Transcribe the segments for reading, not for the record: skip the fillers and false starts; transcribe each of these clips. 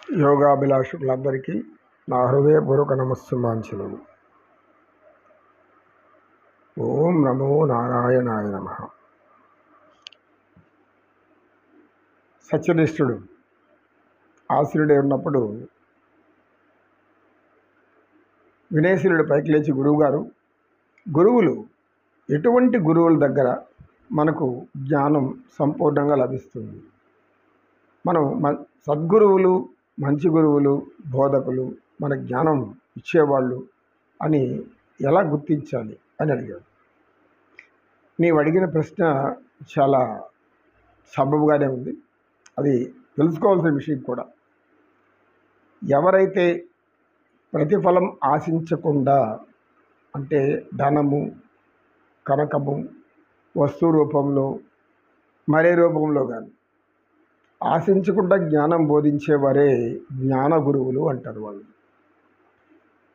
యోగాభిలాషులందరికీ నా హృదయపూర్వక నమస్సుమాంఛలు. ఓం నమో నారాయణాయ నమః. సత్యనిష్ఠుడు ఆశ్రుడే ఉన్నప్పుడు వినయశీలుడు పైకి లేచి గురువులు ఎటువంటి గురువుల దగ్గర మనకు జ్ఞానం సంపూర్ణంగా లభిస్తుంది? మనం సద్గురువులు, మంచి గురువులు, బోధకులు మన జ్ఞానం ఇచ్చేవాళ్ళు అని ఎలా గుర్తించాలి అని అడిగాడు. నీవు అడిగిన ప్రశ్న చాలా సబబుగానే ఉంది. అది తెలుసుకోవాల్సిన విషయం కూడా. ఎవరైతే ప్రతిఫలం ఆశించకుండా, అంటే ధనము, కనకము, వస్తు రూపంలో మరే రూపంలో కానీ ఆశించకుండా జ్ఞానం బోధించేవారే జ్ఞాన గురువులు అంటారు.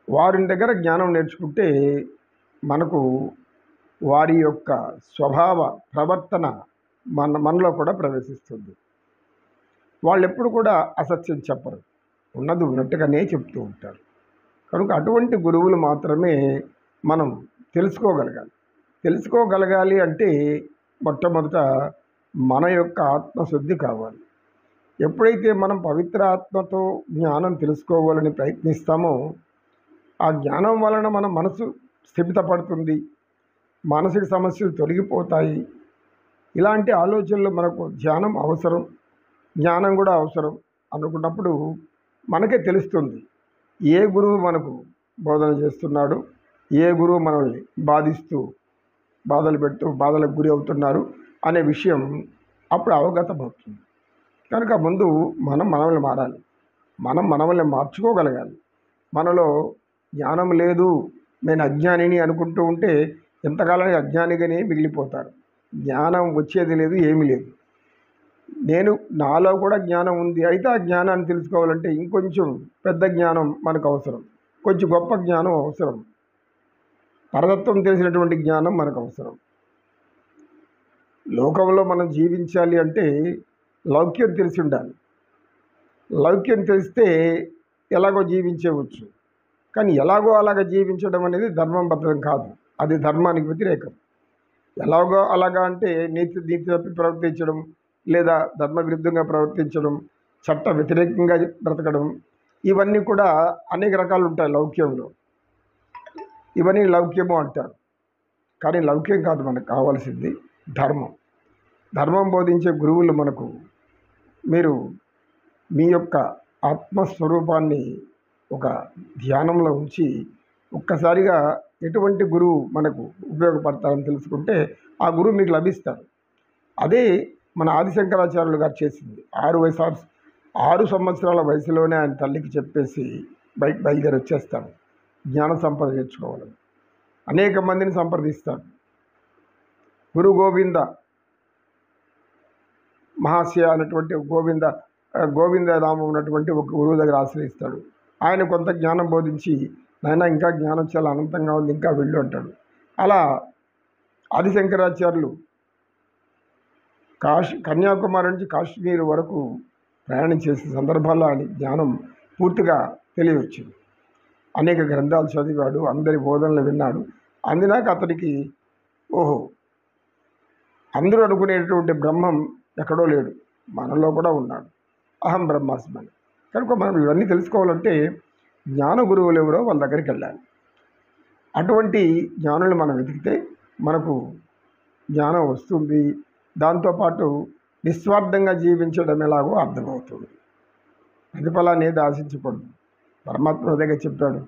వారి దగ్గర జ్ఞానం నేర్చుకుంటే మనకు వారి యొక్క స్వభావ ప్రవర్తన మనలో కూడా ప్రవేశిస్తుంది. వాళ్ళు ఎప్పుడు కూడా అసత్యం చెప్పరు, ఉన్నది ఉన్నట్టుగానే చెప్తూ ఉంటారు. కనుక అటువంటి గురువులు మాత్రమే మనం తెలుసుకోగలగాలి అంటే మొట్టమొదట మన యొక్క ఆత్మశుద్ధి కావాలి. ఎప్పుడైతే మనం పవిత్ర ఆత్మతో జ్ఞానం తెలుసుకోవాలని ప్రయత్నిస్తామో ఆ జ్ఞానం వలన మన మనసు స్థిమితపడుతుంది, మానసిక సమస్యలు తొలగిపోతాయి. ఇలాంటి ఆలోచనలు మనకు జ్ఞానం కూడా అవసరం అనుకున్నప్పుడు మనకే తెలుస్తుంది ఏ గురువు మనకు బోధన చేస్తున్నాడు, ఏ గురువు మనల్ని బాధలకు గురి అవుతున్నారు అనే విషయం అప్పుడు అవగతమవుతుంది. కనుక ముందు మనల్ని మారాలి, మనల్ని మార్చుకోగలగాలి. మనలో జ్ఞానం లేదు, నేను అజ్ఞానిని అనుకుంటూ ఉంటే ఎంతకాలానికి అజ్ఞానిగానే మిగిలిపోతారు. జ్ఞానం వచ్చేది లేదు, ఏమీ లేదు. నాలో కూడా జ్ఞానం ఉంది, అయితే ఆ జ్ఞానాన్ని తెలుసుకోవాలంటే ఇంకొంచెం పెద్ద జ్ఞానం మనకు అవసరం, కొంచెం గొప్ప జ్ఞానం అవసరం, పరతత్వం తెలిసినటువంటి జ్ఞానం మనకు అవసరం. లోకంలో మనం జీవించాలి అంటే లౌక్యం తెలిసి ఉండాలి. లౌక్యం తెలిస్తే ఎలాగో జీవించవచ్చు, కానీ ఎలాగో అలాగ జీవించడం అనేది ధర్మబద్ధం కాదు, అది ధర్మానికి వ్యతిరేకం. ఎలాగో అలాగా అంటే నీతి తప్పి ప్రవర్తించడం, లేదా ధర్మ విరుద్ధంగా ప్రవర్తించడం, చట్ట వ్యతిరేకంగా బ్రతకడం, ఇవన్నీ కూడా అనేక రకాలు ఉంటాయి లౌక్యంలో. ఇవన్నీ లౌక్యము అంటారు. కానీ లౌక్యం కాదు, మనకు కావాల్సింది ధర్మం బోధించే గురువులు మనకు మీరు మీ యొక్క ఆత్మస్వరూపాన్ని ఒక ధ్యానంలో ఉంచి ఒక్కసారిగా ఎటువంటి గురువు మనకు ఉపయోగపడతారని తెలుసుకుంటే ఆ గురువు మీకు లభిస్తారు. అదే మన ఆదిశంకరాచార్యులు గారు చేసింది. 6 సంవత్సరాల వయసులోనే ఆయన తల్లికి చెప్పేసి బయలుదేరి వచ్చేస్తాడు. జ్ఞాన సంపద నేర్చుకోవాలని అనేక మందిని సంప్రదిస్తాడు. గురు గోవింద మహాశయ అనేటువంటి గోవిందరామం ఉన్నటువంటి ఒక గురువు దగ్గర ఆశ్రయిస్తాడు. ఆయన కొంత జ్ఞానం బోధించి, నాయన ఇంకా జ్ఞానం చాలా అనంతంగా ఉంది, ఇంకా వెళ్ళు అంటాడు. అలా ఆదిశంకరాచార్యులు కన్యాకుమారి నుంచి కాశ్మీర్ వరకు ప్రయాణం చేసే సందర్భాల్లో ఆయన జ్ఞానం పూర్తిగా తెలియవచ్చింది. అనేక గ్రంథాలు చదివాడు, అందరి బోధనలు విన్నాడు. అందినాక అతడికి అందరూ అనుకునేటువంటి బ్రహ్మం ఎక్కడో లేడు, మనలో కూడా ఉన్నాడు, అహం బ్రహ్మాస్మి. కనుక మనం ఇవన్నీ తెలుసుకోవాలంటే జ్ఞాన గురువులు ఎవరో వాళ్ళ దగ్గరికి వెళ్ళాలి. అటువంటి జ్ఞానులు మనం వెతికితే మనకు జ్ఞానం వస్తుంది. దాంతోపాటు నిస్వార్థంగా జీవించడం ఎలాగో అర్థమవుతుంది. ప్రతిఫలాన్ని ఏది ఆశించకూడదు. పరమాత్మ దగ్గర చెప్పాడు,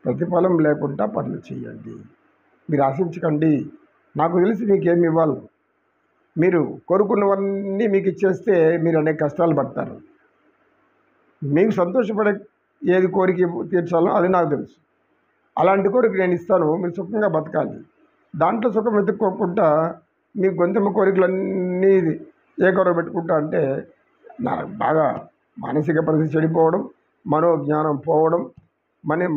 ప్రతిఫలం లేకుండా పనులు చేయండి, మీరు ఆశించకండి. నాకు తెలిసి మీకేమి ఇవ్వాలి, మీరు కోరుకున్నవన్నీ మీకు ఇచ్చేస్తే మీరు అనేక కష్టాలు పడతారు. మీకు సంతోషపడే ఏది కోరిక తీర్చాలో అది నాకు తెలుసు. అలాంటి కోరిక నేను ఇస్తాను, మీరు సుఖంగా బతకాలి. దాంట్లో సుఖం వెతుక్కోకుండా మీ గొంతెమ్మ కోరికలన్నీ ఏకరవ పెట్టుకుంటా అంటే బాగా మానసిక పరిస్థితి చెడిపోవడం, మనోజ్ఞానం పోవడం,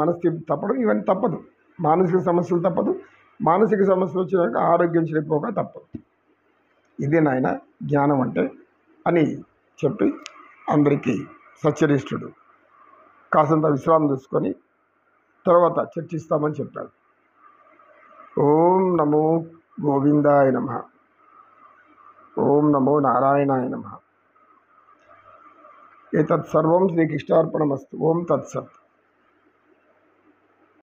మనస్థితి తప్పడం, ఇవన్నీ తప్పదు. మానసిక సమస్యలు తప్పదు. మానసిక సమస్యలు వచ్చినాక ఆరోగ్యం చెడిపోక తప్పదు. ఇదే నాయన జ్ఞానం అంటే అని చెప్పి అందరికీ సత్యనిష్ఠుడు. కాసంత విశ్రామం తీసుకొని తర్వాత చర్చిస్తామని చెప్పాడు. ఓం నమో గోవిందాయ నమః. ఓం నమో నారాయణాయ నమః. ఏతత్ సర్వం శ్రీకృష్ణార్పణమస్తు. ఓం తత్సత్.